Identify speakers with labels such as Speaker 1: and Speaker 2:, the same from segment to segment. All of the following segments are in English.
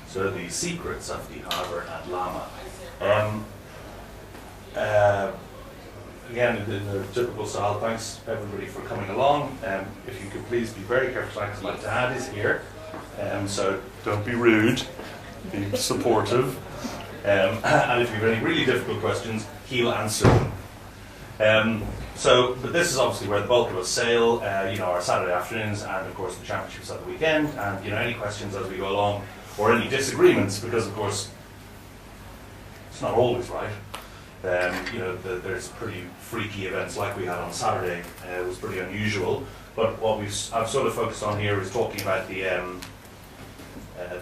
Speaker 1: So the secrets of the harbour at Lama. Again, in the typical style, thanks everybody for coming along. If you could please be very careful, because my dad is here, so don't be rude, be supportive. And if you have any really difficult questions, he'll answer them. But this is obviously where the bulk of us sail, our Saturday afternoons, and of course the championships at the weekend, and any questions as we go along, or any disagreements, because of course it's not always right. There's pretty freaky events like we had on Saturday. It was pretty unusual. But what I've sort of focused on here is talking about the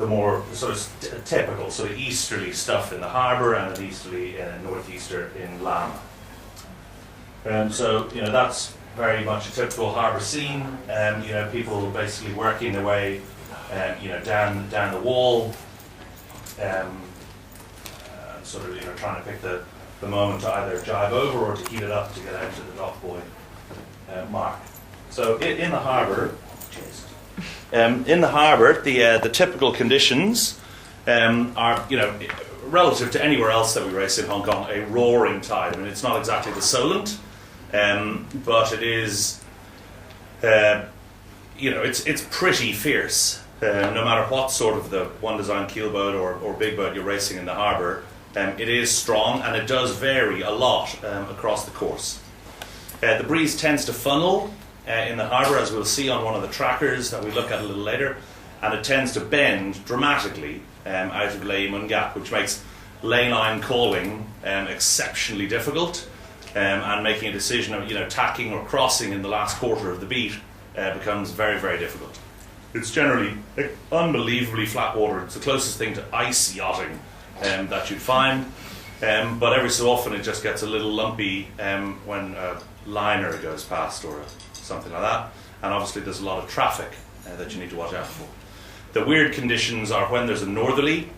Speaker 1: more sort of typical sort of easterly stuff in the harbour and an easterly northeaster in Lama. That's very much a typical harbour scene. People basically working their way, down the wall, sort of trying to pick the moment to either jibe over or to heat it up to get out to the dock buoy mark. So in the harbour, the typical conditions are relative to anywhere else that we race in Hong Kong, a roaring tide. I mean, it's not exactly the Solent, but it is it's pretty fierce. No matter what sort of the one design keelboat or big boat you're racing in the harbour. It is strong, and it does vary a lot across the course. The breeze tends to funnel in the harbour, as we'll see on one of the trackers that we look at a little later, and it tends to bend dramatically out of Lei Mun Gap, which makes lane-line calling exceptionally difficult, and making a decision of tacking or crossing in the last quarter of the beat becomes very, very difficult. It's generally unbelievably flat water. It's the closest thing to ice yachting that you'd find, but every so often it just gets a little lumpy when a liner goes past or something like that, and obviously there's a lot of traffic that you need to watch out for. The weird conditions are when there's a northerly,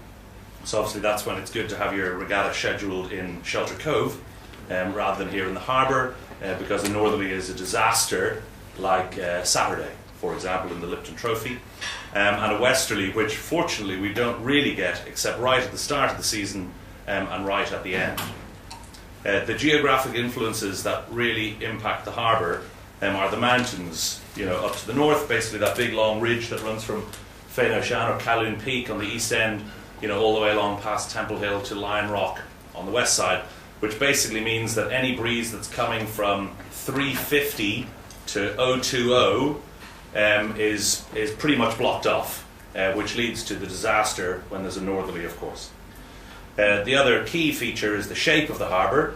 Speaker 1: so obviously that's when it's good to have your regatta scheduled in Shelter Cove rather than here in the harbour, because a northerly is a disaster like Saturday, for example, in the Lipton Trophy. And a westerly, which fortunately we don't really get except right at the start of the season and right at the end. The geographic influences that really impact the harbour are the mountains, up to the north, basically that big long ridge that runs from Fei No Shan or Kowloon Peak on the east end, all the way along past Temple Hill to Lion Rock on the west side, which basically means that any breeze that's coming from 350 to 020 is pretty much blocked off, which leads to the disaster when there's a northerly, of course. The other key feature is the shape of the harbour,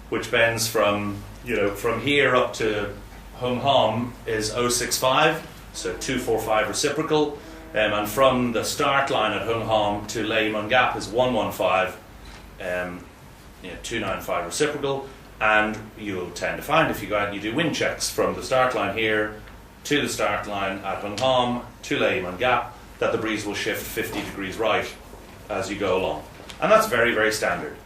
Speaker 1: which bends from here up to Hung Hom is 065, so 245 reciprocal, and from the start line at Hung Hom to Lei Mun Gap is 115, 295 reciprocal, and you'll tend to find if you go out and you do wind checks from the start line here to the start line at Hung Hom to Lei Mun Gap, that the breeze will shift 50 degrees right as you go along. And that's very, very standard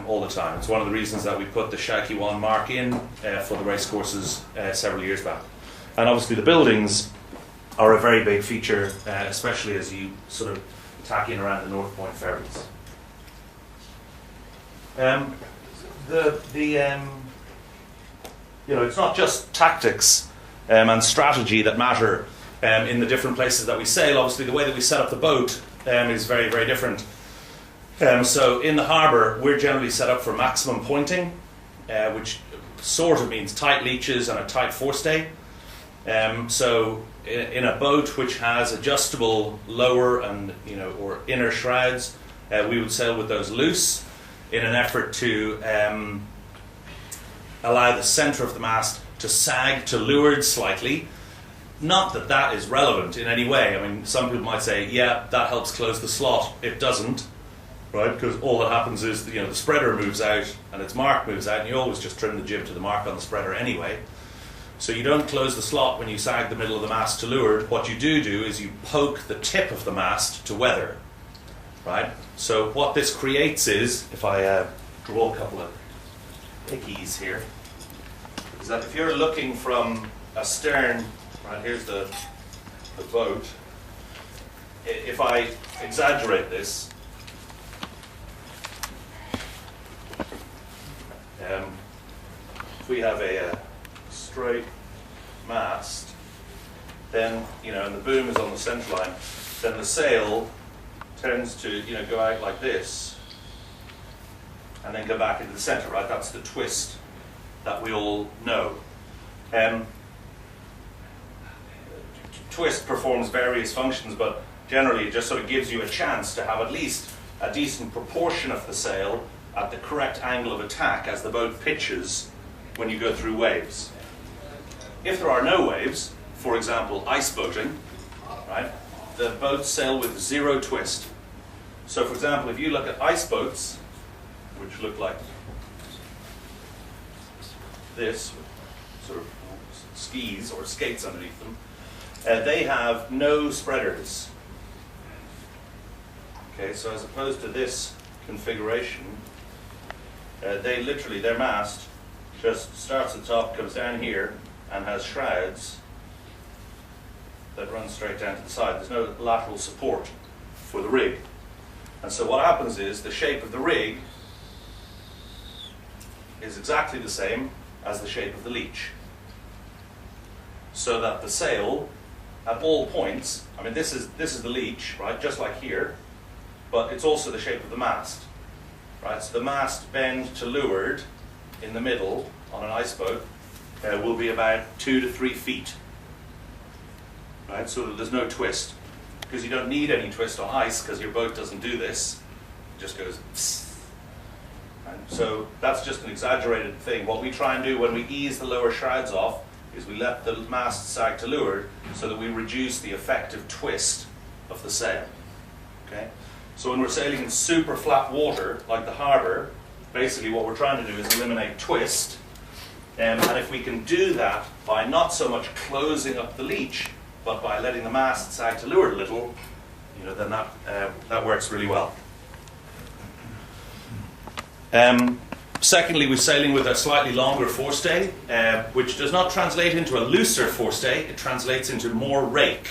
Speaker 1: all the time. It's one of the reasons that we put the RHKYC mark in for the race courses several years back. And obviously the buildings are a very big feature, especially as you sort of tack in around the North Point ferries. It's not just tactics and strategy that matter in the different places that we sail. Obviously, the way that we set up the boat is very, very different. So in the harbour, we're generally set up for maximum pointing, which sort of means tight leaches and a tight forestay. So in a boat which has adjustable lower and or inner shrouds, we would sail with those loose in an effort to allow the centre of the mast to sag to leeward slightly. Not that that is relevant in any way. I mean, some people might say, yeah, that helps close the slot. It doesn't, right? Because all that happens is the spreader moves out and its mark moves out, and you always just trim the jib to the mark on the spreader anyway. So you don't close the slot when you sag the middle of the mast to leeward. What you do is you poke the tip of the mast to weather, right? So what this creates is, if I draw a couple of pickies here, is that if you're looking from astern, right, here's the boat, if I exaggerate this, if we have a straight mast, then, and the boom is on the centre line, then the sail tends to, go out like this and then go back into the centre, right? That's the twist that we all know. Twist performs various functions, but generally it just sort of gives you a chance to have at least a decent proportion of the sail at the correct angle of attack as the boat pitches when you go through waves. If there are no waves, for example, ice boating, right, the boats sail with zero twist. So, for example, if you look at ice boats, which look like this, with sort of skis or skates underneath them, they have no spreaders. Okay, so as opposed to this configuration, their mast just starts at the top, comes down here, and has shrouds that run straight down to the side. There's no lateral support for the rig. And so what happens is the shape of the rig is exactly the same as the shape of the leech. So that the sail, at all points, I mean this is the leech, right, just like here, but it's also the shape of the mast. Right, so the mast bend to leeward in the middle on an ice boat will be about 2 to 3 feet. Right, so that there's no twist. Because you don't need any twist on ice because your boat doesn't do this. It just goes psst. Right, so that's just an exaggerated thing. What we try and do when we ease the lower shrouds off is we let the mast sag to leeward so that we reduce the effective twist of the sail. Okay? So when we're sailing in super flat water, like the harbour, basically what we're trying to do is eliminate twist. And if we can do that by not so much closing up the leech, but by letting the mast sag to leeward a little, then that works really well. Secondly, we're sailing with a slightly longer forestay, which does not translate into a looser forestay. It translates into more rake.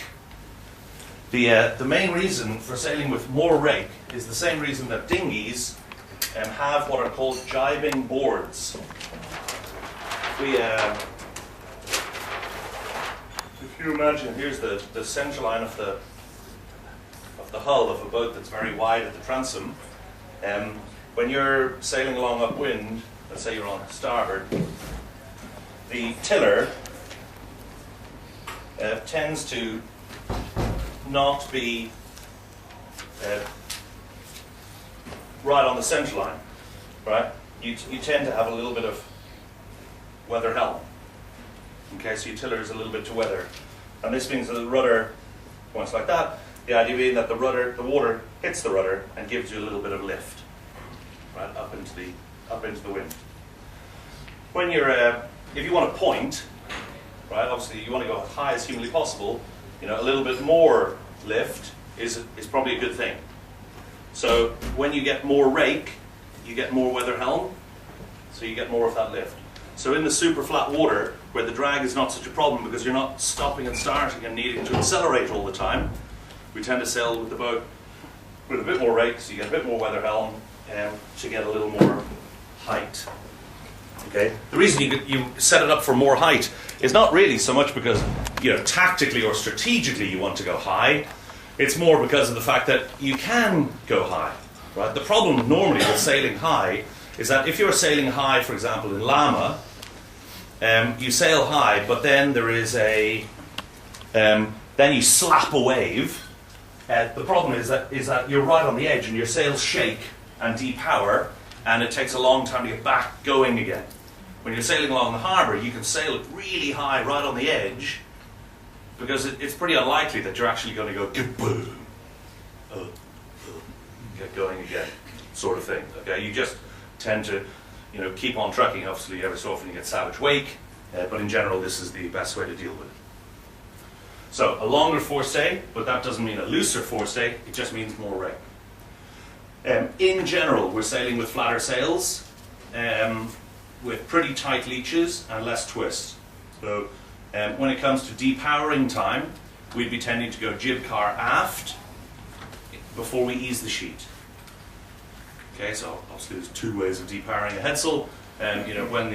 Speaker 1: The main reason for sailing with more rake is the same reason that dinghies have what are called jibing boards. If you imagine, here's the centre line of the hull of a boat that's very wide at the transom. When you're sailing along upwind, let's say you're on starboard, the tiller tends to not be right on the centre line, right? You tend to have a little bit of weather helm. Okay, so your tiller is a little bit to weather. And this means that the rudder points like that. The idea being that the water hits the rudder and gives you a little bit of lift, right, up into the wind. When you're, if you want to point, right, obviously you want to go as high as humanly possible. A little bit more lift is probably a good thing. So when you get more rake, you get more weather helm, so you get more of that lift. So in the super flat water, where the drag is not such a problem because you're not stopping and starting and needing to accelerate all the time, we tend to sail with the boat with a bit more rake, so you get a bit more weather helm to get a little more height. Okay. The reason you set it up for more height is not really so much because tactically or strategically you want to go high. It's more because of the fact that you can go high. Right. The problem normally with sailing high is that if you're sailing high, for example, in Lama, you sail high, but then there is then you slap a wave. The problem is that you're right on the edge and your sails shake and depower, and it takes a long time to get back going again. When you're sailing along the harbour, you can sail it really high right on the edge because it's pretty unlikely that you're actually going to go boom, get going again, sort of thing. Okay, you just tend to keep on trucking. Obviously, every so often you get savage wake, but in general, this is the best way to deal with it. So a longer forestay, but that doesn't mean a looser forestay. It just means more rake. In general, we're sailing with flatter sails, with pretty tight leeches and less twist. So when it comes to depowering time, we'd be tending to go jib car aft before we ease the sheet. Okay, so obviously there's two ways of depowering a headsail. You know, when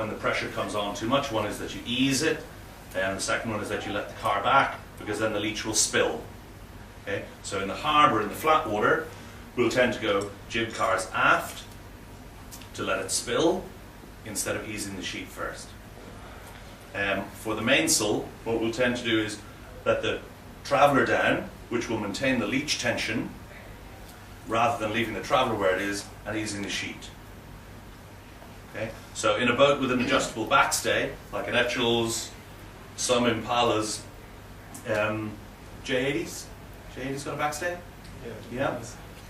Speaker 1: the pressure comes on too much, one is that you ease it, and the second one is that you let the car back, because then the leach will spill. Okay, so in the harbour, in the flat water, we'll tend to go jib cars aft to let it spill instead of easing the sheet first. For the mainsail, what we'll tend to do is let the traveller down, which will maintain the leach tension, rather than leaving the traveller where it is and easing the sheet. Okay? So in a boat with an adjustable backstay, like an Etchells, some Impalas, J80s? J80's got a backstay? Yeah.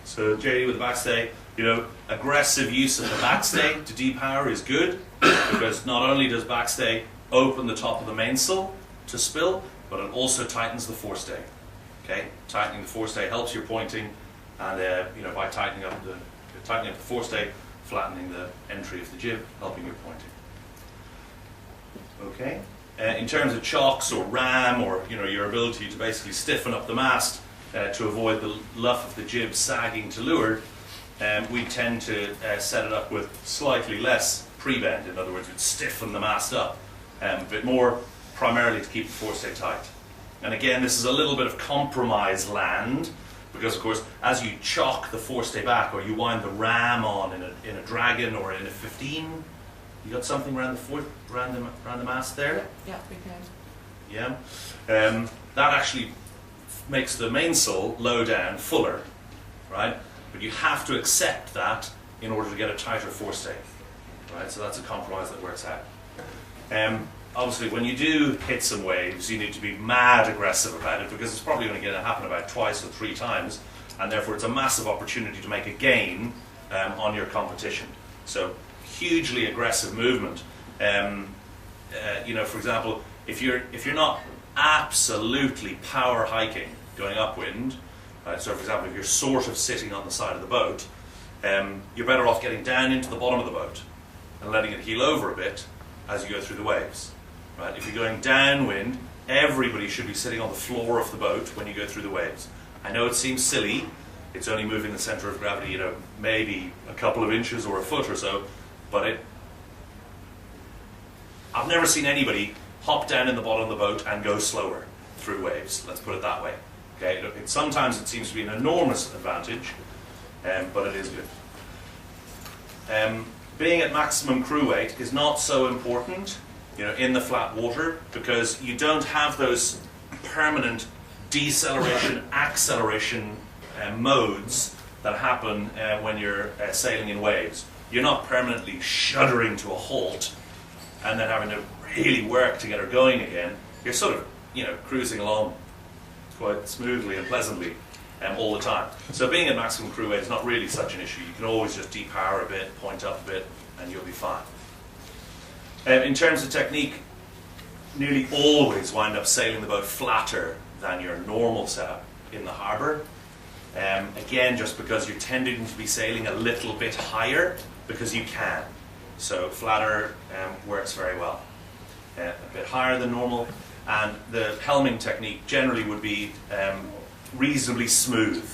Speaker 1: So J80 with a backstay, you know, aggressive use of the backstay to depower is good, because not only does backstay open the top of the mainsail to spill, but it also tightens the forestay. Okay, tightening the forestay helps your pointing, and you know, by tightening up the forestay, flattening the entry of the jib, helping your pointing. Okay. In terms of chocks or ram, or you know, your ability to basically stiffen up the mast to avoid the luff of the jib sagging to leeward, we tend to set it up with slightly less pre-bend. In other words, we'd stiffen the mast up a bit more, primarily to keep the forestay tight. And again, this is a little bit of compromise land, because of course, as you chock the forestay back, or you wind the ram on in a Dragon or in a 15, you got something around the mast there?
Speaker 2: Yeah, we can.
Speaker 1: Yeah. That actually makes the mainsail low down fuller, right? But you have to accept that in order to get a tighter forestay, right? So that's a compromise that works out. Obviously, when you do hit some waves, you need to be mad aggressive about it, because it's probably only going to happen about twice or three times, and therefore it's a massive opportunity to make a gain on your competition. So hugely aggressive movement. You know, for example, if you're not absolutely power hiking going upwind, right, so for example, if you're sort of sitting on the side of the boat, you're better off getting down into the bottom of the boat and letting it heel over a bit as you go through the waves. Right? If you're going downwind, everybody should be sitting on the floor of the boat when you go through the waves. I know it seems silly, it's only moving the centre of gravity, you know, maybe a couple of inches or a foot or so, but I've never seen anybody hop down in the bottom of the boat and go slower through waves, let's put it that way. Okay? Sometimes it seems to be an enormous advantage, but it is good. Being at maximum crew weight is not so important, you know, in the flat water, because you don't have those permanent deceleration, acceleration modes that happen when you're sailing in waves. You're not permanently shuddering to a halt and then having to really work to get her going again. You're sort of, you know, cruising along quite smoothly and pleasantly all the time. So being at maximum crew weight is not really such an issue. You can always just depower a bit, point up a bit, and you'll be fine. In terms of technique, nearly always wind up sailing the boat flatter than your normal setup in the harbour. Again, just because you're tending to be sailing a little bit higher, because you can. So flatter works very well. A bit higher than normal, and the helming technique generally would be reasonably smooth,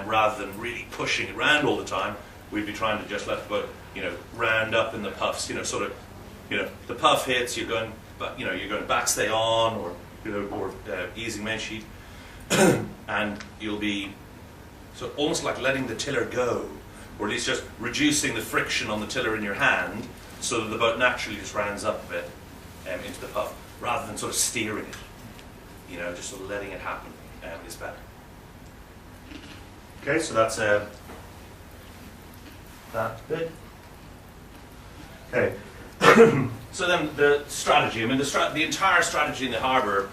Speaker 1: rather than really pushing it around all the time. We'd be trying to just let the boat, you know, round up in the puffs, you know, sort of, you know, the puff hits, you're going, but you know, you're going backstay on, or you know, or easing main sheet, and you'll be so almost like letting the tiller go, or at least just reducing the friction on the tiller in your hand, so that the boat naturally just rounds up a bit into the puff, rather than sort of steering it. You know, just sort of letting it happen is better. Okay, so that's that bit. Okay. So then the strategy, I mean the entire strategy in the harbour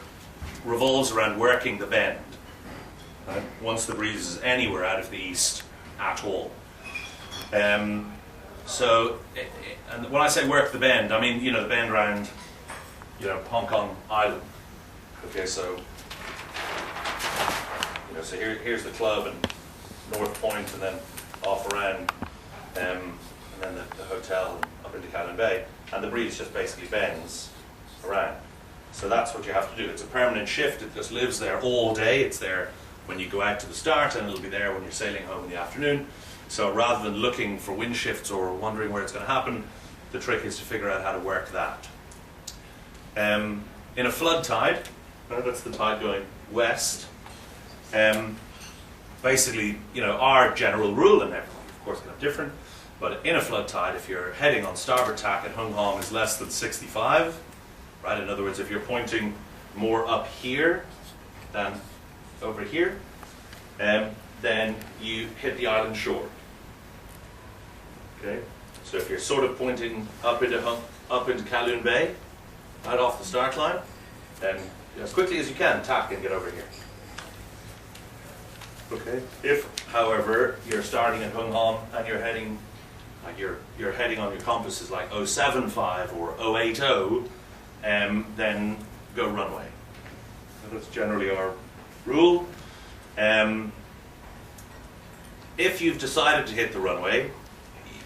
Speaker 1: revolves around working the bend, right? Once the breeze is anywhere out of the east at all. So, and when I say work the bend, I mean, you know, the bend around, you know, Hong Kong Island. Okay, so, you know, so here's the club and North Point, and then off around, and then the hotel up into Callan Bay, and the breeze just basically bends around. So that's what you have to do. It's a permanent shift. It just lives there all day. It's there when you go out to the start, and it'll be there when you're sailing home in the afternoon. So rather than looking for wind shifts or wondering where it's going to happen, the trick is to figure out how to work that. In a flood tide, that's the tide going west, basically, our general rule, and everyone of course can have different, but in a flood tide, if you're heading on starboard tack and hung hom is less than 65, right? In other words, if you're pointing more up here than over here, then you hit the island shore. Okay, so if you're sort of pointing up into Kowloon Bay, right off the start line, then as quickly as you can, tack and get over here. Okay. If, however, you're starting at hung hom and you're heading, you're heading on your compasses like 075 or 080, then go runway. So that's generally our rule. If you've decided to hit the runway,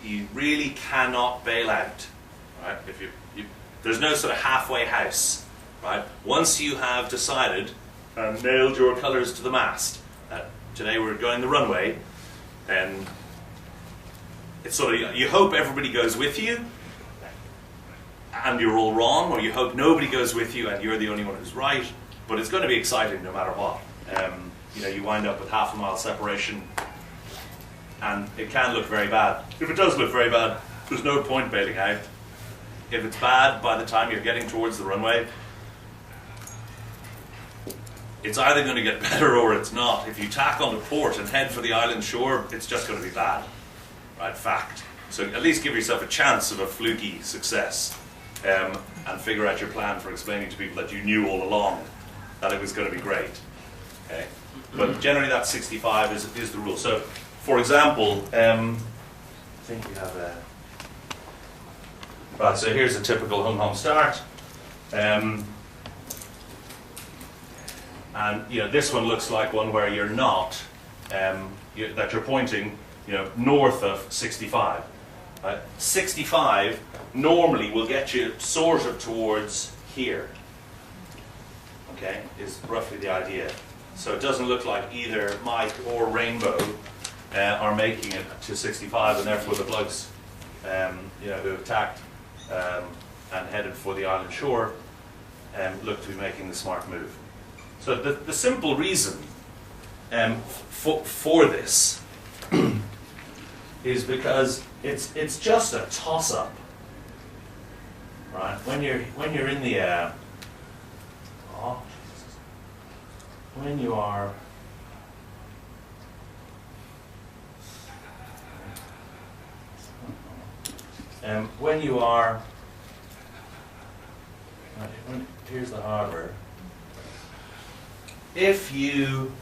Speaker 1: you really cannot bail out. Right? There's no sort of halfway house. Right? Once you have decided and nailed your colours to the mast, today we're going the runway, and it's sort of, you hope everybody goes with you and you're all wrong, or you hope nobody goes with you and you're the only one who's right, but it's going to be exciting no matter what. You wind up with half a mile separation, and it can look very bad. If it does look very bad, there's no point bailing out. If it's bad by the time you're getting towards the runway, it's either going to get better or it's not. If you tack on to port and head for the island shore, it's just going to be bad. Right, fact. So at least give yourself a chance of a fluky success, and figure out your plan for explaining to people that you knew all along that it was going to be great. Okay. But generally that 65 is the rule. So, for example, I think we have a... Right, so here's a typical hung hom start. And this one looks like one where you're not, that you're pointing, north of 65. 65 normally will get you sort of towards here. Okay, is roughly the idea. So it doesn't look like either Mike or Rainbow are making it to 65, and therefore the blokes, who have tacked and headed for the island shore, look to be making the smart move. So the simple reason for this is because it's just a toss-up, right? When you're in the air, when you are here's the harbour. If you,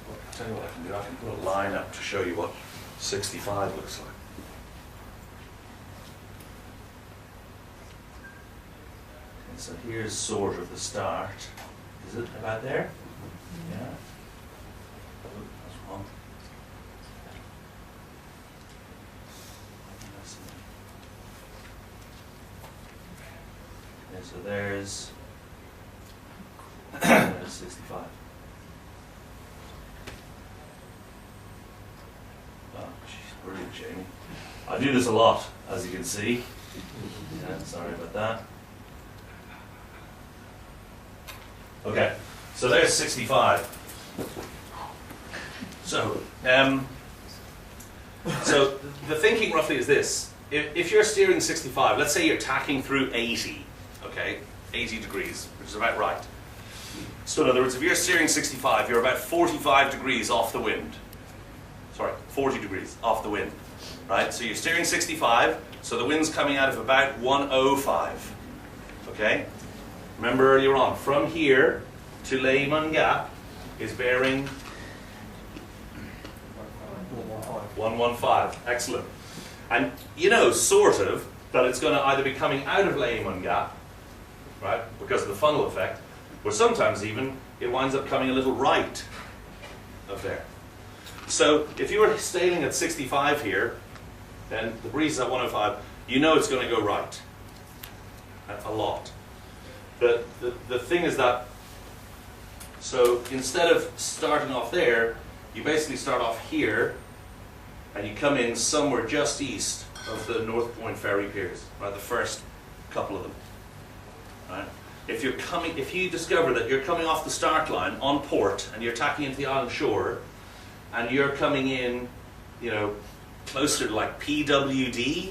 Speaker 1: I'll tell you what I can do. I can put a line up to show you what 65 looks like. And so here's sort of the start. Is it about there? Yeah. Oh, that's wrong. Okay, so there's 65. Oh, jeez, brilliant, Jamie. I do this a lot, as you can see. Yeah, sorry about that. Okay, so there's 65. So the thinking roughly is this. If you're steering 65, let's say you're tacking through 80, okay, 80 degrees, which is about right. So in other words, if you're steering 65, you're about 45 degrees off the wind. Sorry, 40 degrees off the wind, right? So you're steering 65, so the wind's coming out of about 105, okay? Remember earlier on, from here to Lehman Gap is bearing 115. Excellent. And you know, sort of, that it's going to either be coming out of Lehman Gap, right, because of the funnel effect, or sometimes even it winds up coming a little right of there. So if you were sailing at 65 here, then the breeze is at 105, you know it's going to go right. A lot. The thing is that So instead of starting off there, you basically start off here, and you come in somewhere just east of the North Point ferry piers, right? The first couple of them, right? If you discover that you're coming off the start line on port and you're tacking into the island shore, and you're coming in, closer to like PWD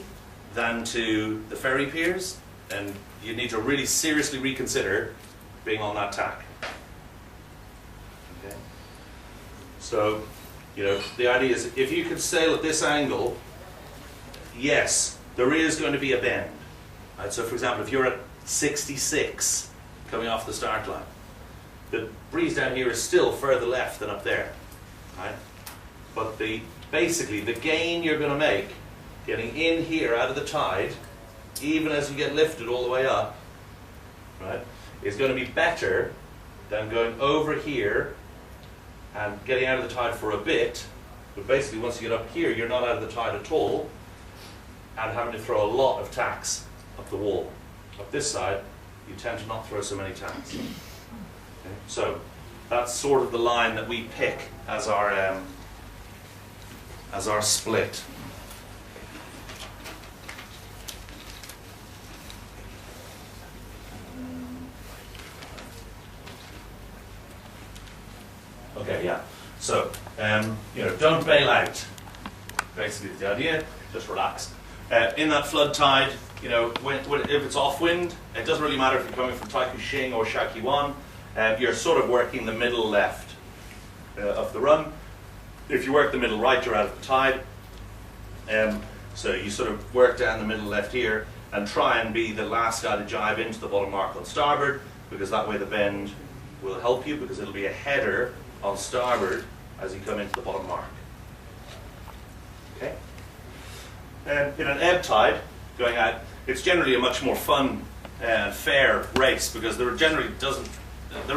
Speaker 1: than to the ferry piers, then you need to really seriously reconsider being on that tack. Okay. So, the idea is if you could sail at this angle, yes, there is going to be a bend. Right? So, for example, if you're at 66 coming off the start line, the breeze down here is still further left than up there. Right? But basically the gain you're going to make getting in here out of the tide, even as you get lifted all the way up, right, is going to be better than going over here and getting out of the tide for a bit, but basically once you get up here you're not out of the tide at all and having to throw a lot of tacks up the wall. Up this side you tend to not throw so many tacks. Okay? So that's sort of the line that we pick as our split. Okay, yeah. So, don't bail out. Basically, the idea, just relax. In that flood tide, if it's off wind, it doesn't really matter if you're coming from Taikoo Shing or Shaki 1. You're sort of working the middle left of the run. If you work the middle right, you're out of the tide. So you sort of work down the middle left here and try and be the last guy to jibe into the bottom mark on starboard, because that way the bend will help you, because it'll be a header on starboard as you come into the bottom mark. Okay. In an ebb tide going out, it's generally a much more fun and fair race, because there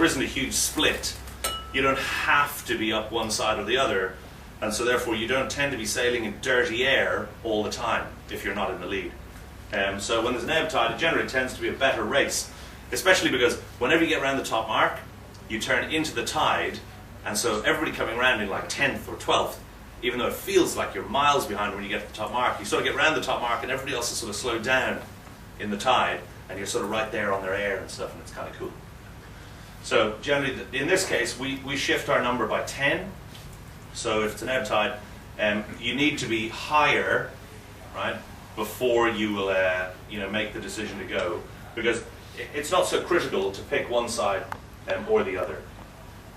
Speaker 1: isn't a huge split. You don't have to be up one side or the other, and so therefore you don't tend to be sailing in dirty air all the time if you're not in the lead. So when there's an ebb tide, it generally tends to be a better race, especially because whenever you get around the top mark, you turn into the tide, and so everybody coming around in like 10th or 12th, even though it feels like you're miles behind when you get to the top mark, you sort of get around the top mark and everybody else is sort of slowed down in the tide, and you're sort of right there on their air and stuff, and it's kind of cool. So generally, in this case, we shift our number by 10. So if it's an ebb tide, you need to be higher, right, before you will make the decision to go, because it's not so critical to pick one side or the other.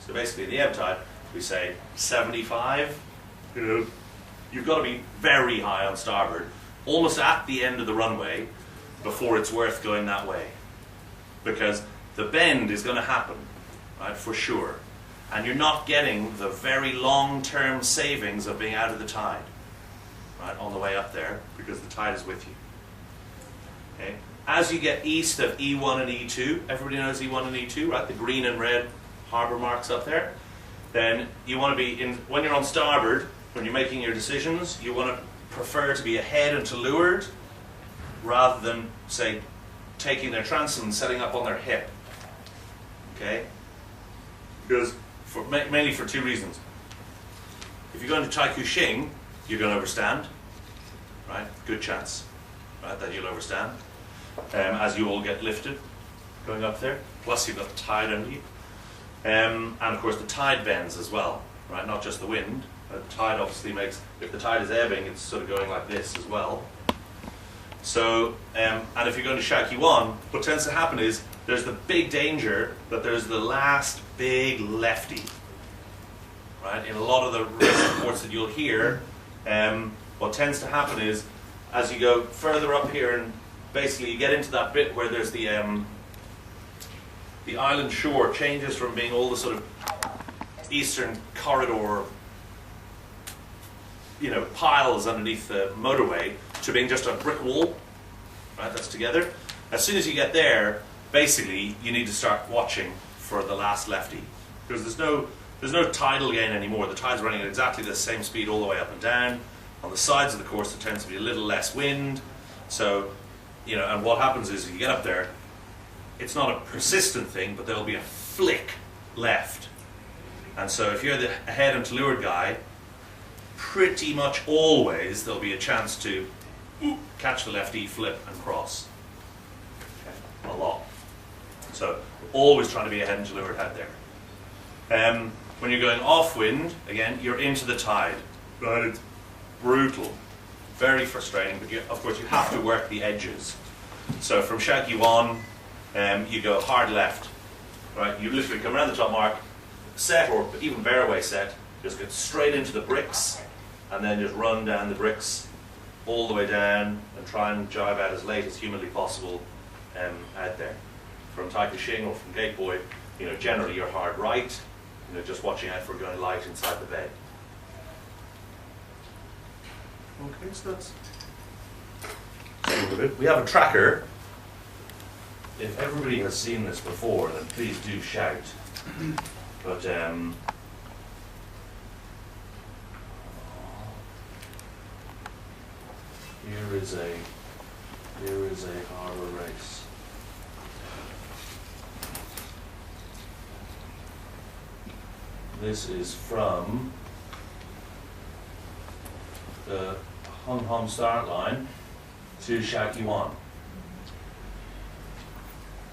Speaker 1: So basically, in the ebb tide, we say 75. You've got to be very high on starboard, almost at the end of the runway, before it's worth going that way, because the bend is going to happen, right, for sure, and you're not getting the very long-term savings of being out of the tide, right, on the way up there, because the tide is with you. Okay. As you get east of E1 and E2, everybody knows E1 and E2, right? The green and red harbour marks up there. Then you want to be when you're on starboard, when you're making your decisions, you want to prefer to be ahead and to leeward, rather than, say, taking their transom and setting up on their hip. Okay? Because mainly for two reasons. If you're going to Taikoo Shing, you're going to overstand, right? Good chance, right, that you'll overstand, as you all get lifted going up there. Plus you've got the tide under you, and of course the tide bends as well, right? Not just the wind. The tide obviously makes, if the tide is ebbing, it's sort of going like this as well. So, and if you're going to Shaki 1, what tends to happen is there's the big danger that there's the last big lefty, right? In a lot of the race reports that you'll hear, what tends to happen is as you go further up here, and basically you get into that bit where there's the island shore changes from being all the sort of eastern corridor, piles underneath the motorway, to being just a brick wall, right, that's together. As soon as you get there, basically you need to start watching for the last lefty, because there's no tidal gain anymore. The tide's running at exactly the same speed all the way up and down. On the sides of the course there tends to be a little less wind, so and what happens is if you get up there, it's not a persistent thing, but there'll be a flick left. And so if you're the ahead and to leeward guy, pretty much always there'll be a chance to catch the left E, flip and cross. Okay. A lot. So always trying to be ahead and to leeward head there. When you're going off wind, again, you're into the tide. Right? It's brutal. Very frustrating, but of course you have to work the edges. So from Shaky 1, you go hard left. Right? You literally come around the top mark, set, or even bearaway set, just get straight into the bricks, and then just run down the bricks all the way down and try and jive out as late as humanly possible out there. From Tai Kaching or from Gate Boy, generally you're hard right, just watching out for going light inside the bed. Okay, so that's we have a tracker. If everybody has seen this before, then please do shout. But here is a harbour race. This is from the Hung Hom start line to Shaky 1.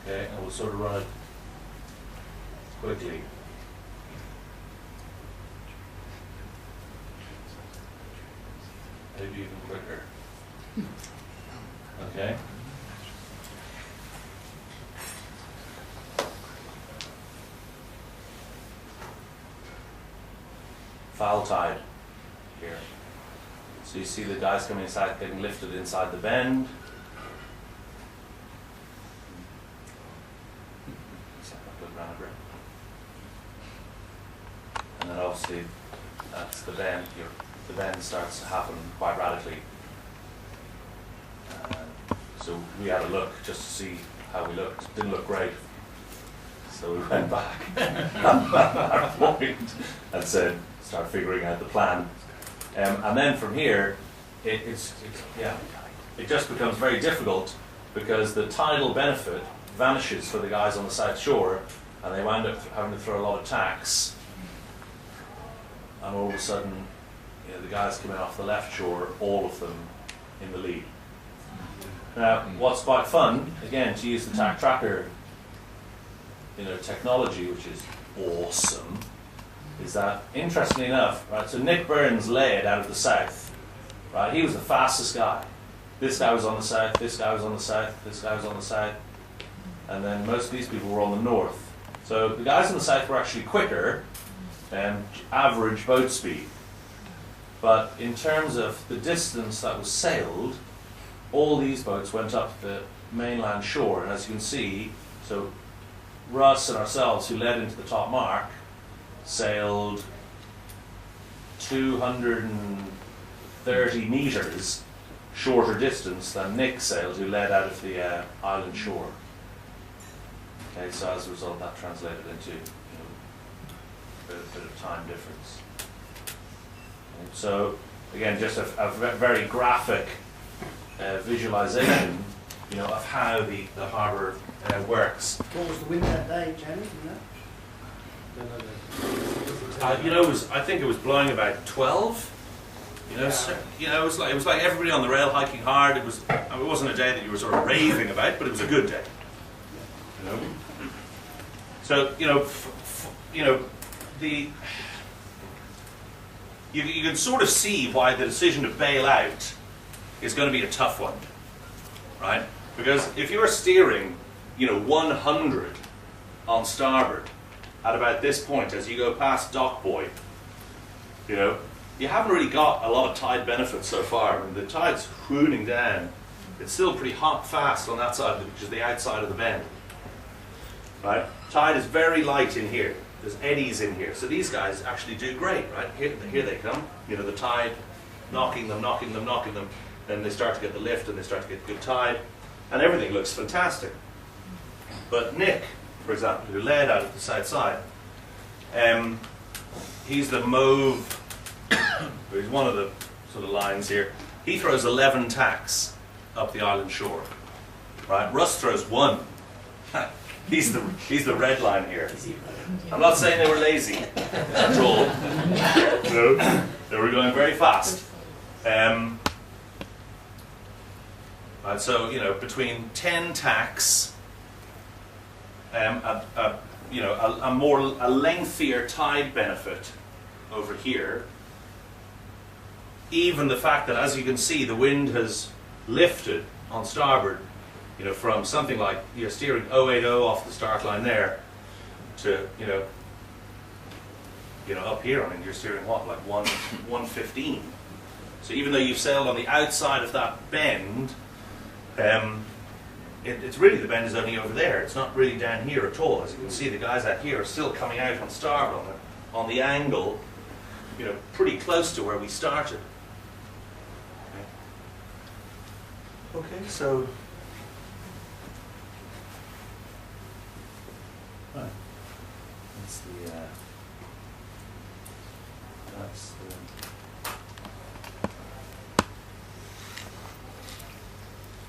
Speaker 1: Okay, and we'll sort of run it quickly. Maybe even quicker. Okay. Foul tide here. So you see the guys coming inside, getting lifted inside the bend. And then obviously that's the bend. The bend starts to happen quite radically. So we had a look just to see how we looked. Didn't look great. So we went back at that point and said, start figuring out the plan. And then from here, it just becomes very difficult because the tidal benefit vanishes for the guys on the south shore, and they wind up having to throw a lot of tacks. And all of a sudden, the guys coming off the left shore, all of them in the lead. Now, what's quite fun, again, to use the tack tracker, technology, which is awesome, is that, interestingly enough, right, so Nick Burns led out of the south, right, he was the fastest guy. This guy was on the south, this guy was on the south, this guy was on the south, and then most of these people were on the north. So the guys on the south were actually quicker than average boat speed. But in terms of the distance that was sailed, all these boats went up the mainland shore, and as you can see, so Russ and ourselves, who led into the top mark, sailed 230 meters shorter distance than Nick sailed, who led out of the island shore. Okay, so as a result, that translated into a bit of time difference. Okay, so again, just a very graphic visualization, of how the harbour works.
Speaker 2: What was the wind that day, Jamie?
Speaker 1: I think it was blowing about 12. It was like everybody on the rail hiking hard. It wasn't a day that you were sort of raving about, but it was a good day. So you can sort of see why the decision to bail out is going to be a tough one, right? Because if you're steering, 100 on starboard at about this point, as you go past Dock Boy, you haven't really got a lot of tide benefit so far. When the tide's crooning down, it's still pretty hot fast on that side, which is the outside of the bend, right? Tide is very light in here. There's eddies in here, so these guys actually do great, right? Here they come. The tide knocking them. Then they start to get the lift, and they start to get good tide, and everything looks fantastic. But Nick, for example, who led out of the south side, he's the mauve. He's one of the sort of lines here. He throws 11 tacks up the island shore. Right? Russ throws 1. He's the red line here. I'm not saying they were lazy at all. No, they were going very fast. And so, you know, between 10 tacks, a lengthier tide benefit over here. Even the fact that, as you can see, the wind has lifted on starboard, you know, from something like, you're steering 080 off the start line there to, you know, up here. I mean, you're steering what, like 115. So even though you've sailed on the outside of that bend, it's really, the bend is only over there. It's not really down here at all. As you can see, the guys out here are still coming out on starboard on the angle, you know, pretty close to where we started. Okay, so that's the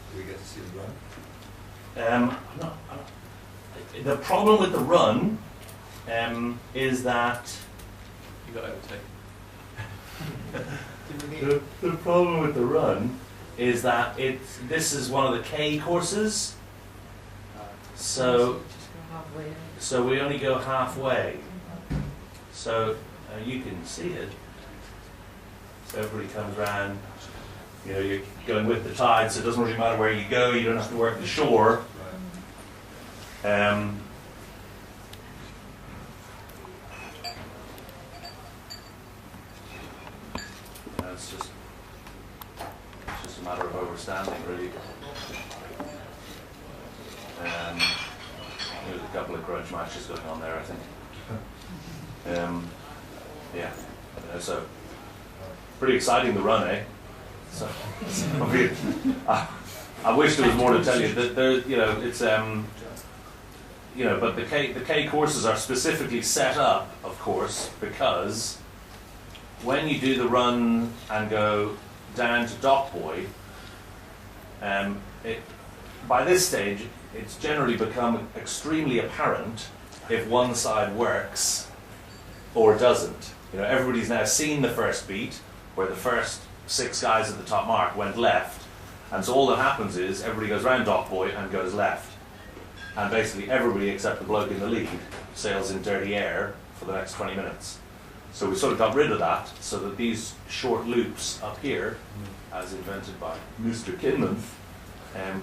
Speaker 2: Do we get to see the run?
Speaker 1: The problem with the run is that
Speaker 2: You got overtaken.
Speaker 1: the problem with the run is that this is one of the K courses, so we only go halfway. So you can see it. So everybody comes around. You know, you're going with the tide, so it doesn't really matter where you go. You don't have to work the shore. It's just a matter of overstanding, really. There's a couple of grudge matches going on there, I think. Yeah, I don't know, so pretty exciting, the run, eh? So, I wish there was more to tell you. You know, it's you know, but the K courses are specifically set up, of course, because when you do the run and go down to Dock Buoy, by this stage, it's generally become extremely apparent if one side works or doesn't. You know, everybody's now seen the first beat where the first 6 guys at the top mark went left, and so all that happens is everybody goes round Dock Buoy and goes left, and basically everybody except the bloke in the lead sails in dirty air for the next 20 minutes. So we sort of got rid of that, so that these short loops up here, as invented by Mr. Kinmonth,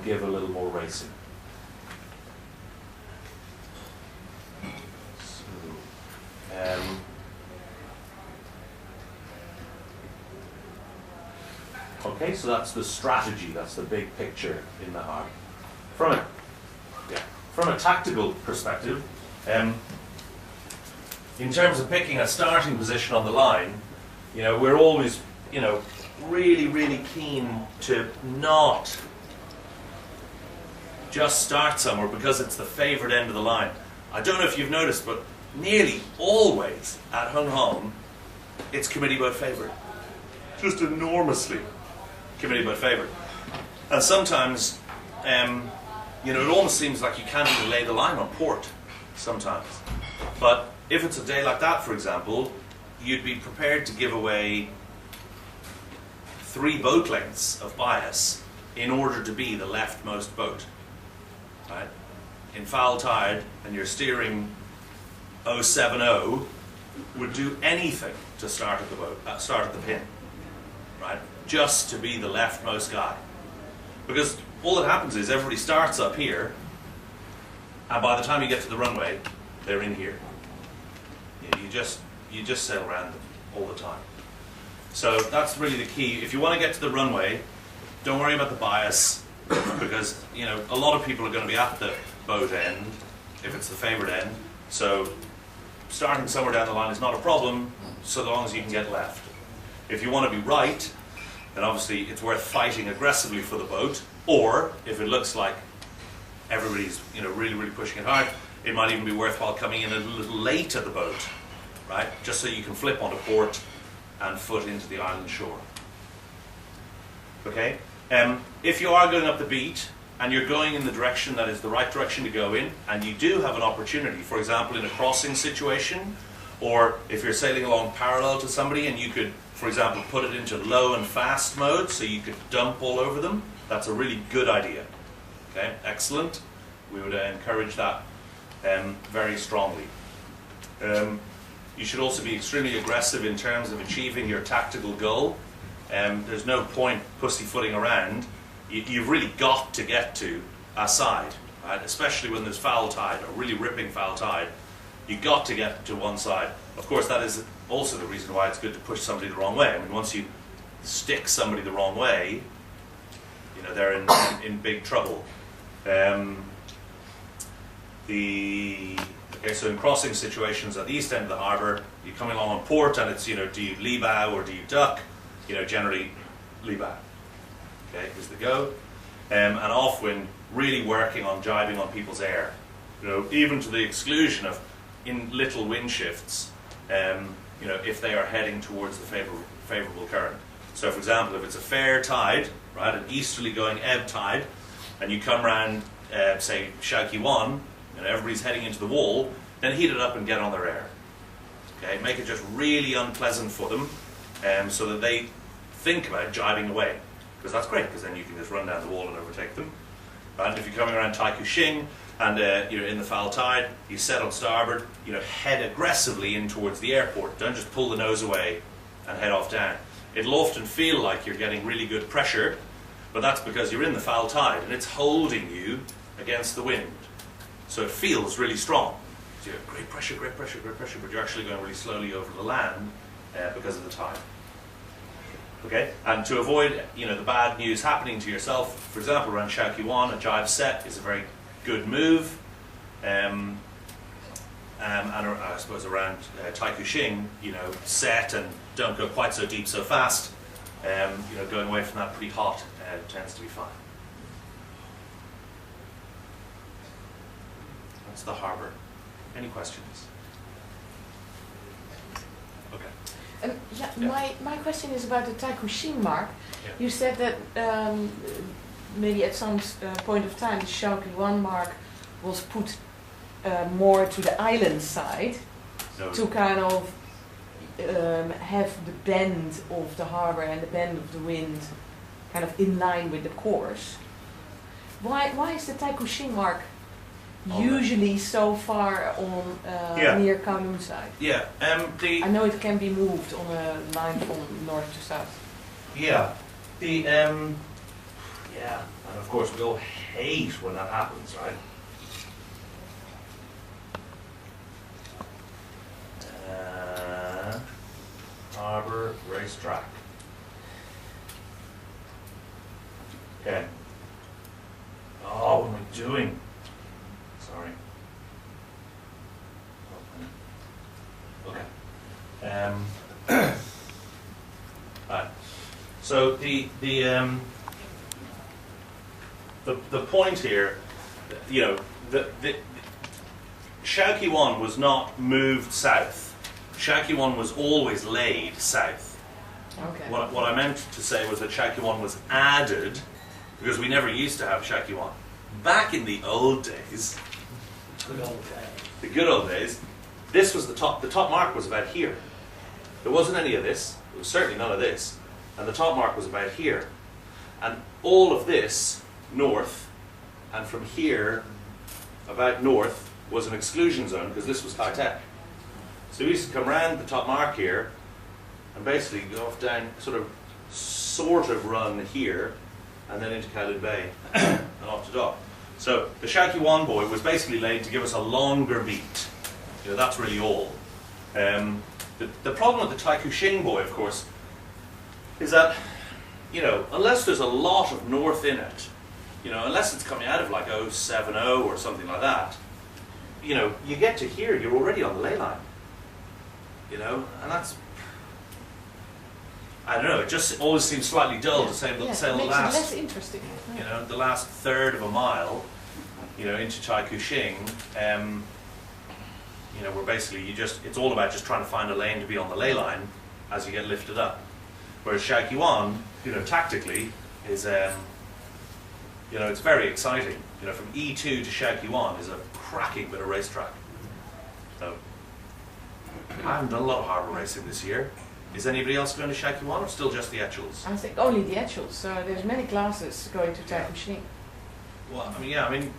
Speaker 1: give a little more racing. Okay, so that's the strategy, that's the big picture in the Harbour. From a tactical perspective, in terms of picking a starting position on the line, you know, we're always, you know, really, really keen to not just start somewhere because it's the favoured end of the line. I don't know if you've noticed, but nearly always at Hung Hom, it's committee boat favoured. Just enormously committee boat favoured. And sometimes, you know, it almost seems like you can't even lay the line on port sometimes. But if it's a day like that, for example, you'd be prepared to give away 3 boat lengths of bias in order to be the leftmost boat. Right? In foul tide, and you're steering 070, would do anything to start at the boat, start at the pin, right? Just to be the leftmost guy, because all that happens is everybody starts up here, and by the time you get to the runway, they're in here. You just sail around them all the time. So that's really the key. If you want to get to the runway, don't worry about the bias, because you know a lot of people are going to be at the boat end if it's the favoured end. So starting somewhere down the line is not a problem, so long as you can get left. If you want to be right, then obviously it's worth fighting aggressively for the boat. Or if it looks like everybody's, you know, really, really pushing it hard, it might even be worthwhile coming in a little late at the boat, right? Just so you can flip onto port and foot into the island shore. Okay? If you are going up the beat, and you're going in the direction that is the right direction to go in, and you do have an opportunity, for example, in a crossing situation, or if you're sailing along parallel to somebody and you could, for example, put it into low and fast mode so you could dump all over them, that's a really good idea. Okay, excellent. We would encourage that very strongly. You should also be extremely aggressive in terms of achieving your tactical goal. There's no point pussyfooting around. You've really got to get to a side, right? Especially when there's foul tide, or really ripping foul tide. You've got to get to one side. Of course, that is also the reason why it's good to push somebody the wrong way. I mean, once you stick somebody the wrong way, you know, they're in big trouble. Okay, so in crossing situations at the east end of the harbour, you're coming along on port, and it's, you know, do you lee bow or do you duck? You know, generally lee bow. Okay, is the go. And off wind, really working on jibing on people's air. You know, even to the exclusion of in little wind shifts. You know, if they are heading towards the favourable current. So, for example, if it's a fair tide, right, an easterly going ebb tide, and you come round, say, RHKYC, and everybody's heading into the wall, then heat it up and get on their air. Okay, make it just really unpleasant for them, so that they think about jibing away, because that's great, because then you can just run down the wall and overtake them. And if you're coming around RHKYC and you're in the foul tide, you set on starboard, you know, head aggressively in towards the airport. Don't just pull the nose away and head off down. It'll often feel like you're getting really good pressure, but that's because you're in the foul tide and it's holding you against the wind. So it feels really strong. So you have great pressure, great pressure, great pressure, but you're actually going really slowly over the land because of the tide. Okay, and to avoid, you know, the bad news happening to yourself, for example, around RHKYC, a jibe set is a very good move. And I suppose around RHKYC, you know, set and don't go quite so deep so fast. You know, going away from that pretty hot tends to be fine. That's the harbour. Any questions? Okay.
Speaker 3: My question is about the RHKYC mark.
Speaker 1: Yeah.
Speaker 3: You said that maybe at some point of time the RHKYC mark was put more to the island side to kind of have the bend of the harbour and the bend of the wind kind of in line with the course. Why is the RHKYC mark usually so far on near Kowloon side?
Speaker 1: Yeah,
Speaker 3: I know it can be moved on a line from north to south.
Speaker 1: Yeah, and of course we all hate when that happens, right? Harbour racetrack. Okay. Oh, what am I doing? Sorry. Okay. Right. So the point here, you know, the RHKYC was not moved south. RHKYC was always laid south.
Speaker 3: Okay.
Speaker 1: What I meant to say was that RHKYC was added because we never used to have RHKYC. Back in the old days, the good old days, this was the top. The top mark was about here. There wasn't any of this. There was certainly none of this. And the top mark was about here. And all of this north, and from here about north, was an exclusion zone because this was high tech. So we used to come around the top mark here and basically go off down, sort of run here and then into Kowloon Bay and off to dock. So the RHKYC buoy was basically laid to give us a longer beat. You know, that's really all. The problem with the RHKYC buoy, of course, is that, you know, unless there's a lot of north in it, you know, unless it's coming out of like 070 or something like that, you know, you get to here, you're already on the ley line. You know, and that's, I don't know, it just always seems slightly dull to sail the
Speaker 3: makes
Speaker 1: last,
Speaker 3: it less interesting.
Speaker 1: you know, the last third of a mile, you know, into RHKYC, you know, where basically it's all about just trying to find a lane to be on the ley line as you get lifted up. Whereas RHKYC, you know, tactically is You know, it's very exciting. You know, from E2 to Shaoqi-1 is a cracking bit of racetrack. So, I haven't done a lot of harbour racing this year. Is anybody else going to Shaoqi-1 or still just the Etchells?
Speaker 3: I think only the Etchells. So there's many classes going to Taikushing.
Speaker 1: Well, I mean,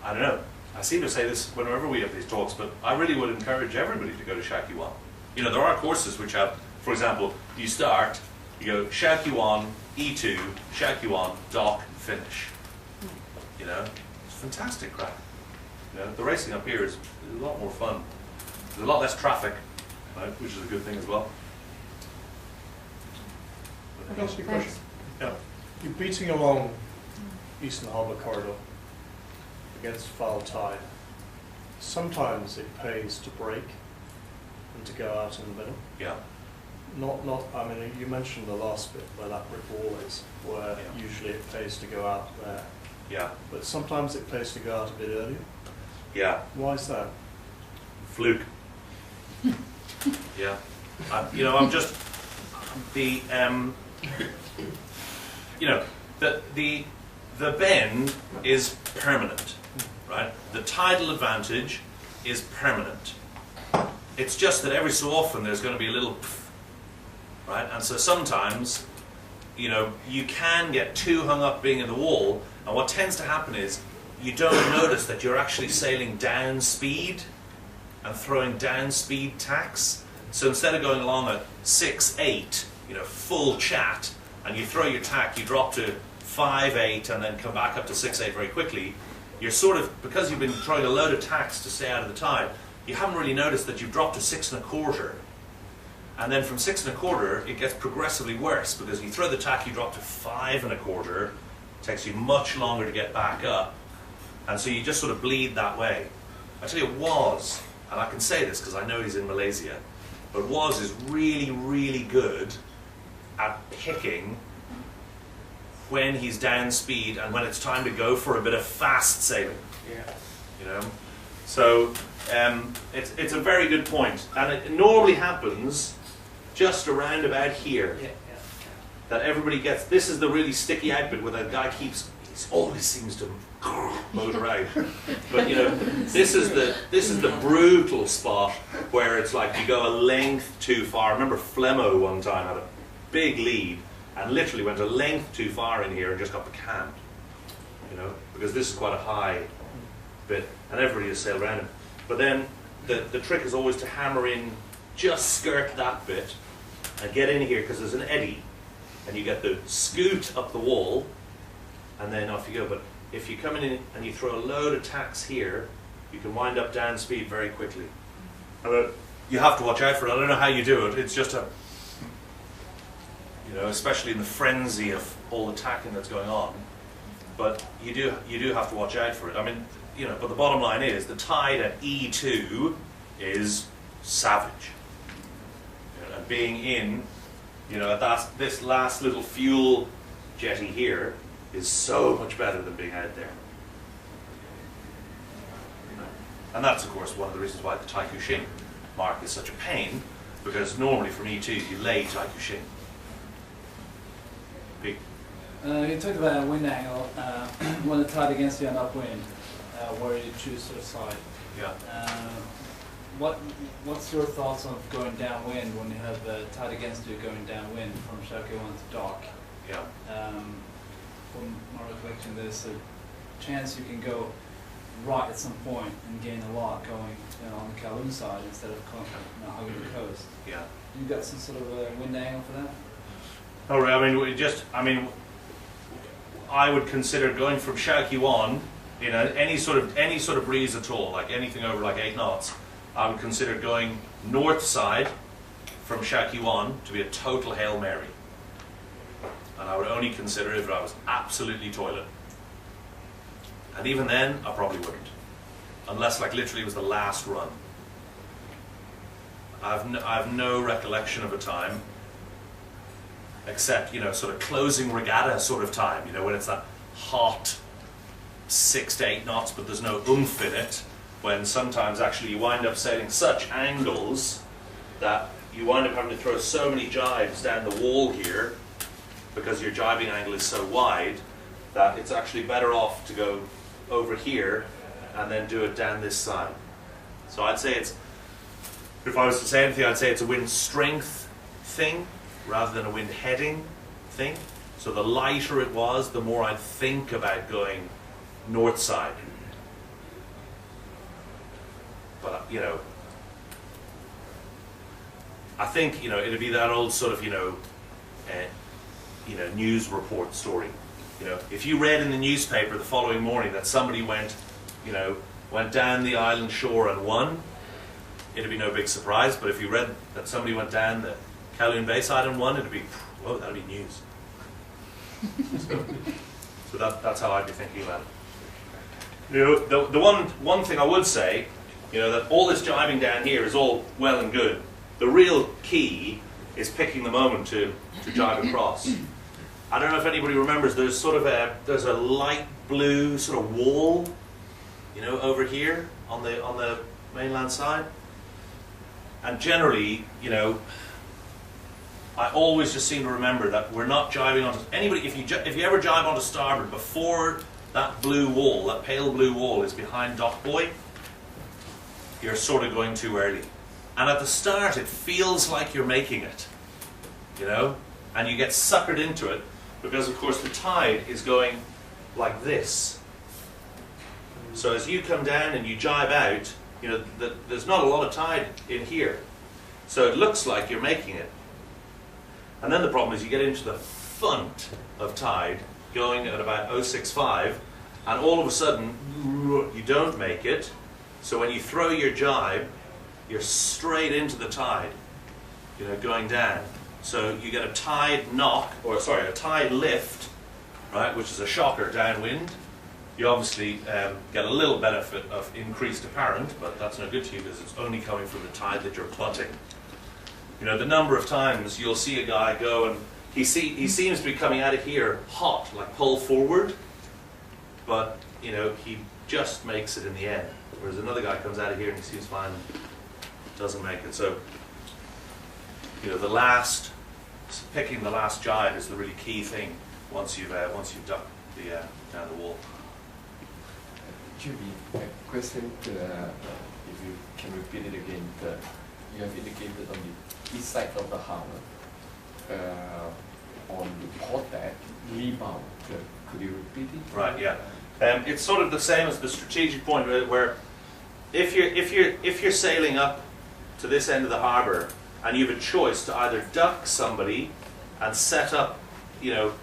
Speaker 1: I don't know. I seem to say this whenever we have these talks, but I really would encourage everybody to go to Shaoqi-1. You know, there are courses which have, for example, you start, you go Shaoqi-1, E2, Shaoqi-1, dock, finish. You know, it's fantastic crack. You know, the racing up here is a lot more fun. There's a lot less traffic, right, which is a good thing as well.
Speaker 4: I can ask you a question.
Speaker 1: Yeah.
Speaker 4: You're beating along Eastern Harbour corridor against foul tide. Sometimes it pays to brake and to go out in the middle.
Speaker 1: Yeah.
Speaker 4: I mean, you mentioned the last bit where that brick wall is, where usually it pays to go out there.
Speaker 1: Yeah.
Speaker 4: But sometimes it pays to go out a bit earlier.
Speaker 1: Yeah.
Speaker 4: Why is that?
Speaker 1: Fluke. Yeah. You know, I'm just the you know, the bend is permanent, right? The tidal advantage is permanent. It's just that every so often there's going to be a little right? And so sometimes, you know, you can get too hung up being in the wall, and what tends to happen is you don't notice that you're actually sailing down speed and throwing down speed tacks. So instead of going along at 6-8, you know, full chat, and you throw your tack, you drop to 5-8 and then come back up to 6-8 very quickly, you're sort of, because you've been throwing a load of tacks to stay out of the tide, you haven't really noticed that you've dropped to 6 1/4. And then from 6 1/4, it gets progressively worse, because you throw the tack, you drop to 5 1/4, it takes you much longer to get back up, and so you just sort of bleed that way. I tell you, Woz, and I can say this because I know he's in Malaysia, but Woz is really, really good at picking when he's down speed and when it's time to go for a bit of fast sailing.
Speaker 2: Yeah.
Speaker 1: You know, so it's a very good point, and it normally happens just around about here.
Speaker 2: Yeah.
Speaker 1: That everybody gets. This is the really sticky out bit where the guy always seems to motor out. But you know, this is the brutal spot where it's like you go a length too far. I remember Flemmo one time had a big lead and literally went a length too far in here and just got becanned. You know, because this is quite a high bit, and everybody just sailed around him. But then the trick is always to hammer in, just skirt that bit, and get in here because there's an eddy, and you get the scoot up the wall, and then off you go. But if you come in and you throw a load of tacks here, you can wind up down speed very quickly. You have to watch out for it. I don't know how you do it. It's just you know, especially in the frenzy of all the tacking that's going on. But you do have to watch out for it. I mean, you know, but the bottom line is the tide at E2 is savage. You know, and being in, you know, this last little fuel jetty here is so much better than being out there. And that's, of course, one of the reasons why the Taikushing mark is such a pain, because normally from E2 you lay Taikushing. Big.
Speaker 5: You talked about a wind angle when the tide against you and upwind, where you choose to the side.
Speaker 1: Yeah.
Speaker 5: What's your thoughts on going downwind when you have the tide against you going downwind from Shaoqi-1 to dock?
Speaker 1: Yeah.
Speaker 5: From my recollection, there's a chance you can go right at some point and gain a lot going on the Kowloon side instead of hugging the coast.
Speaker 1: Yeah.
Speaker 5: You got some sort of a wind angle for that?
Speaker 1: Oh, I mean, I would consider going from Shaoqi-1, you know, any sort of breeze at all, like anything over like 8 knots. I would consider going north side from Shaoqi-1 to be a total Hail Mary. And I would only consider it if I was absolutely toilet. And even then, I probably wouldn't. Unless, like, literally it was the last run. I have no recollection of a time, except, you know, sort of closing regatta sort of time, you know, when it's that hot 6 to 8 knots, but there's no oomph in it, when sometimes actually you wind up sailing such angles that you wind up having to throw so many jives down the wall here because your jibing angle is so wide that it's actually better off to go over here and then do it down this side. So I'd say it's, if I was to say anything, I'd say it's a wind strength thing rather than a wind heading thing. So the lighter it was, the more I'd think about going north side. But, you know, I think, you know, it'd be that old sort of, news report story. You know, if you read in the newspaper the following morning that somebody went down the island shore and won, it'd be no big surprise. But if you read that somebody went down the Kowloon Bay side and won, it'd be, whoa, that'd be news. So that's how I'd be thinking about it. You know, the one thing I would say, you know, that all this jibing down here is all well and good. The real key is picking the moment to jibe across. I don't know if anybody remembers, there's a light blue sort of wall, you know, over here on the mainland side. And generally, you know, I always just seem to remember that we're not jibing onto anybody. If you ever jibe onto starboard before that blue wall, that pale blue wall is behind dock buoy, you're sort of going too early. And at the start, it feels like you're making it, you know, and you get suckered into it because, of course, the tide is going like this. So as you come down and you jibe out, you know, there's not a lot of tide in here. So it looks like you're making it. And then the problem is you get into the front of tide going at about 0.65, and all of a sudden you don't make it. So when you throw your jibe, you're straight into the tide, you know, going down. So you get a tide knock, or sorry, a tide lift, right, which is a shocker downwind. You obviously get a little benefit of increased apparent, but that's no good to you because it's only coming from the tide that you're plotting. You know, the number of times you'll see a guy go and he seems to be coming out of here hot, like pull forward, but, you know, he just makes it in the end. Whereas another guy comes out of here and he seems fine and doesn't make it. So, you know, picking the last jibe is the really key thing once you've ducked down the wall.
Speaker 2: Julie, a question, if you can repeat it again, you have indicated on the east side of the harbour, on the port deck, rebound. Could you repeat it?
Speaker 1: Right, yeah. It's sort of the same as the strategic point where if you're sailing up to this end of the harbour and you have a choice to either duck somebody and set up, you know,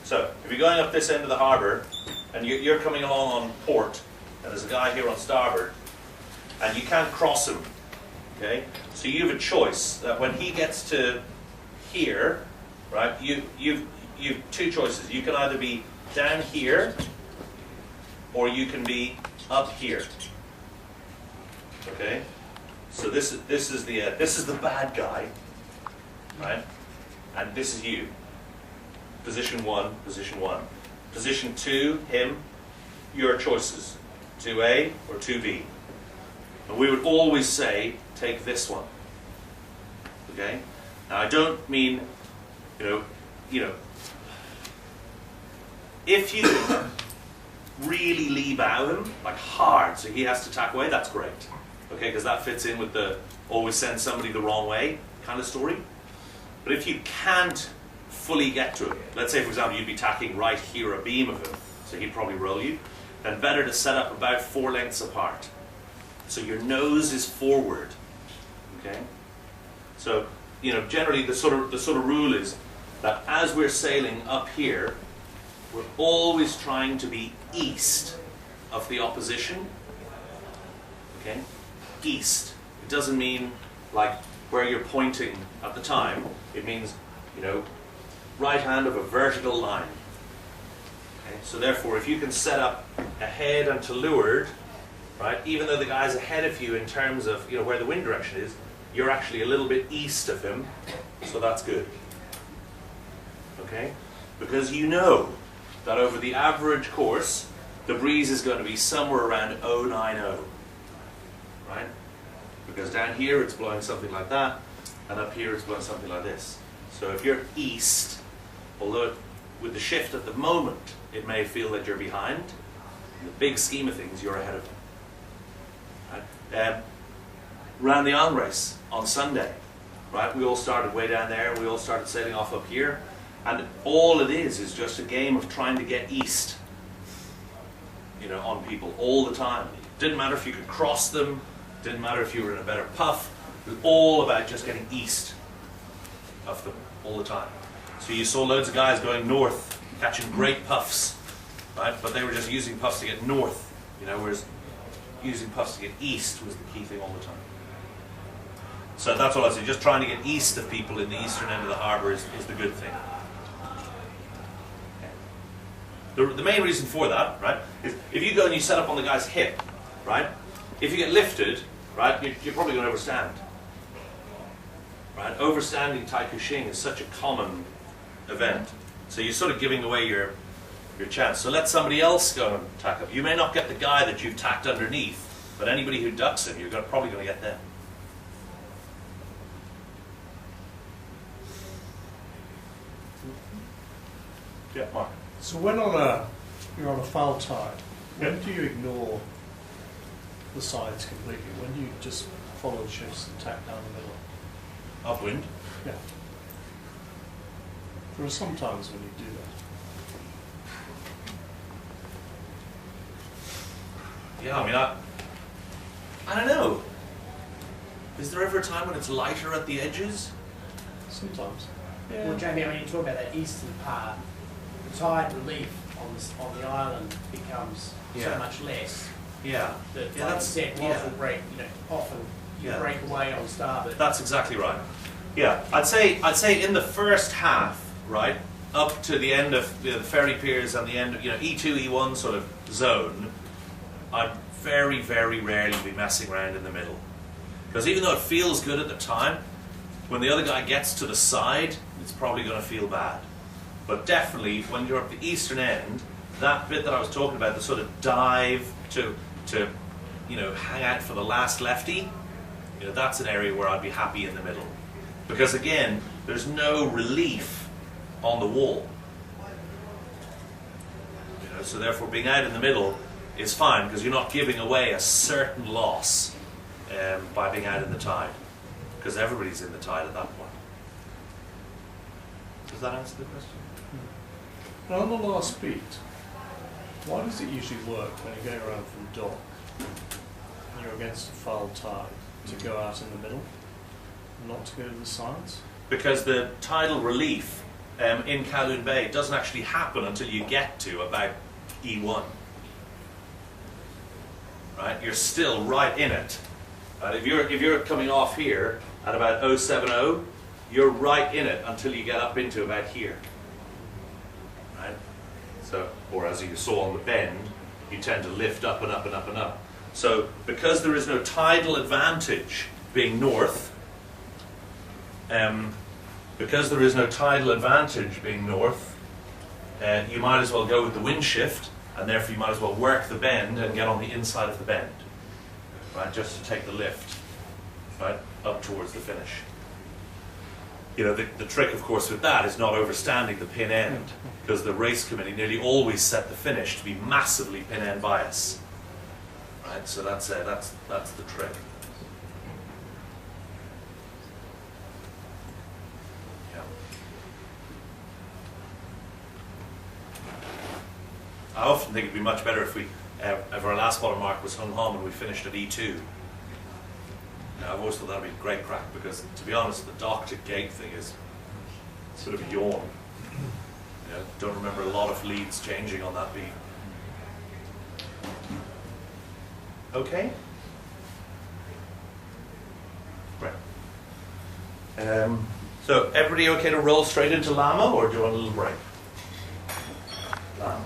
Speaker 1: so if you're going up this end of the harbour and you're coming along on port and there's a guy here on starboard and you can't cross him, okay? So you have a choice that when he gets to here, right, you've two choices. You can either be down here or you can be up here. Okay? So this is the bad guy, right? And this is you. Position 1, position 1. Position 2, him, your choices. 2A or 2B. And we would always say, take this one. Okay? Now I don't mean, you know, if you really lee bow him, like hard, so he has to tack away, that's great. Okay, because that fits in with the always send somebody the wrong way kind of story. But if you can't fully get to him, let's say for example you'd be tacking right here abeam of him, so he'd probably roll you, then better to set up about 4 lengths apart. So your nose is forward. Okay? So, you know, generally the sort of rule is that as we're sailing up here, we're always trying to be east of the opposition. Okay? East. It doesn't mean like where you're pointing at the time. It means, you know, right hand of a vertical line. Okay? So therefore, if you can set up ahead and to leeward, right, even though the guy's ahead of you in terms of, you know, where the wind direction is, you're actually a little bit east of him, so that's good. Okay? Because you know that over the average course, the breeze is going to be somewhere around 090. Right? because down here it's blowing something like that, and up here it's blowing something like this. So if you're east, although with the shift at the moment, it may feel that you're behind, in the big scheme of things, you're ahead of them. Right? Ran the Island race on Sunday, right? We all started way down there, we all started sailing off up here, and all it is just a game of trying to get east, you know, on people all the time. Didn't matter if you could cross them, didn't matter if you were in a better puff, it was all about just getting east of them all the time. So you saw loads of guys going north, catching great puffs, right? But they were just using puffs to get north, you know, whereas using puffs to get east was the key thing all the time. So that's all I say, just trying to get east of people in the eastern end of the harbour is the good thing. The main reason for that, right, is if you go and you set up on the guy's hip, right, if you get lifted, right, you're probably going to overstand. Right? Overstanding Tai Kushing is such a common event. So you're sort of giving away your chance. So let somebody else go and tack up. You may not get the guy that you've tacked underneath, but anybody who ducks him, you're probably going to get them. Yeah, Mark.
Speaker 4: So when you're on a foul tide, when do you ignore the sides completely? When do you just follow shifts and tack down the middle?
Speaker 1: Upwind?
Speaker 4: Yeah. There are some times when you do that.
Speaker 1: Yeah, I mean, I don't know. Is there ever a time when it's lighter at the edges?
Speaker 4: Sometimes.
Speaker 1: Yeah.
Speaker 6: Well, Jamie, when you talk about that eastern part, the tide relief on the island becomes
Speaker 1: Yeah.
Speaker 6: so much less
Speaker 1: Yeah.
Speaker 6: that,
Speaker 1: Yeah,
Speaker 6: like
Speaker 1: that's-
Speaker 6: you said,
Speaker 1: yeah.
Speaker 6: will break, often you
Speaker 1: Yeah.
Speaker 6: break away on starboard.
Speaker 1: That's exactly right. Yeah, I'd say in the first half, right, up to the end of the ferry piers and the end of E2, E1 sort of zone, I'd very, very rarely be messing around in the middle. Because even though it feels good at the time, when the other guy gets to the side, it's probably going to feel bad. But definitely, when you're up the eastern end, that bit that I was talking about, the sort of dive to hang out for the last lefty, that's an area where I'd be happy in the middle. Because again, there's no relief on the wall. So therefore being out in the middle is fine, because you're not giving away a certain loss by being out in the tide. Because everybody's in the tide at that point. Does that answer the question?
Speaker 4: And on the last beat, why does it usually work when you're going around from dock and you're against a foul tide to go out in the middle, not to go to the sides?
Speaker 1: Because the tidal relief in Kowloon Bay doesn't actually happen until you get to about E1. Right? You're still right in it. Right? If you're coming off here at about 070, you're right in it until you get up into about here. Right? So, or as you saw on the bend, you tend to lift up and up and up and up. So, because there is no tidal advantage being north, you might as well go with the wind shift, and therefore you might as well work the bend and get on the inside of the bend, right? Just to take the lift, right, up towards the finish. The trick, of course, with that is not overstanding the pin end, because the race committee nearly always set the finish to be massively pin end bias, right? So that's the trick. I often think it'd be much better if our last bottom mark was hung home and we finished at E2. Now, I've always thought that would be great crack, because, to be honest, the dock to gate thing is sort of a yawn. Don't remember a lot of leads changing on that beat. Okay? Right. So, everybody okay to roll straight into Lama, or do you want a little break? Lama.